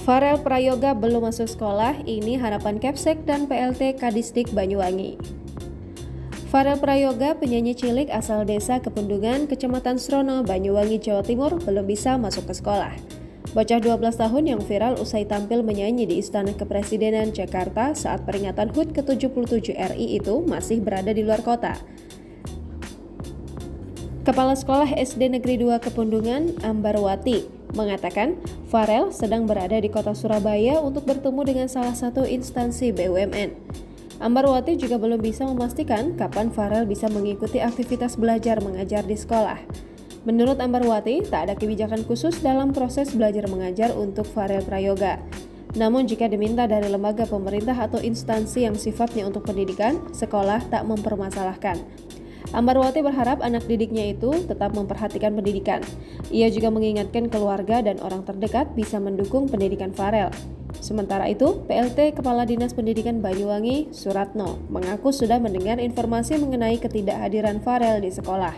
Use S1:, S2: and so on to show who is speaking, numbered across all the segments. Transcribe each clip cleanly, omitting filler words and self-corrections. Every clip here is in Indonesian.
S1: Farel Prayoga belum masuk sekolah, ini harapan Kepsek dan PLT Kadisdik Banyuwangi. Farel Prayoga, penyanyi cilik asal desa Kepundungan, Kecamatan Srono, Banyuwangi, Jawa Timur, belum bisa masuk ke sekolah. Bocah 12 tahun yang viral usai tampil menyanyi di Istana Kepresidenan Jakarta saat peringatan HUT ke-77 RI itu masih berada di luar kota. Kepala Sekolah SD Negeri 2 Kepundungan, Ambarwati, mengatakan Farel sedang berada di kota Surabaya untuk bertemu dengan salah satu instansi BUMN. Ambarwati juga belum bisa memastikan kapan Farel bisa mengikuti aktivitas belajar mengajar di sekolah. Menurut Ambarwati, tak ada kebijakan khusus dalam proses belajar mengajar untuk Farel Prayoga. Namun jika diminta dari lembaga pemerintah atau instansi yang sifatnya untuk pendidikan, sekolah tak mempermasalahkan. Ambarwati berharap anak didiknya itu tetap memperhatikan pendidikan. Ia juga mengingatkan keluarga dan orang terdekat bisa mendukung pendidikan Farel. Sementara itu, PLT Kepala Dinas Pendidikan Banyuwangi, Suratno, mengaku sudah mendengar informasi mengenai ketidakhadiran Farel di sekolah.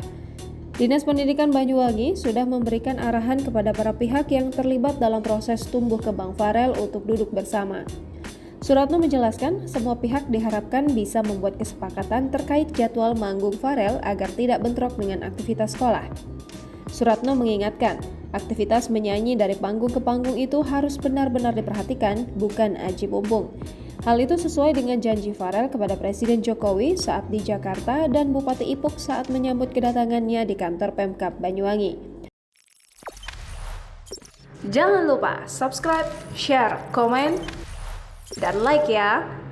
S1: Dinas Pendidikan Banyuwangi sudah memberikan arahan kepada para pihak yang terlibat dalam proses tumbuh kembang Farel untuk duduk bersama. Suratno menjelaskan, semua pihak diharapkan bisa membuat kesepakatan terkait jadwal manggung Farel agar tidak bentrok dengan aktivitas sekolah. Suratno mengingatkan, aktivitas menyanyi dari panggung ke panggung itu harus benar-benar diperhatikan, bukan aji mumpung. Hal itu sesuai dengan janji Farel kepada Presiden Jokowi saat di Jakarta dan Bupati Ipuk saat menyambut kedatangannya di kantor Pemkab Banyuwangi.
S2: Jangan lupa subscribe, share, komen, dan like ya!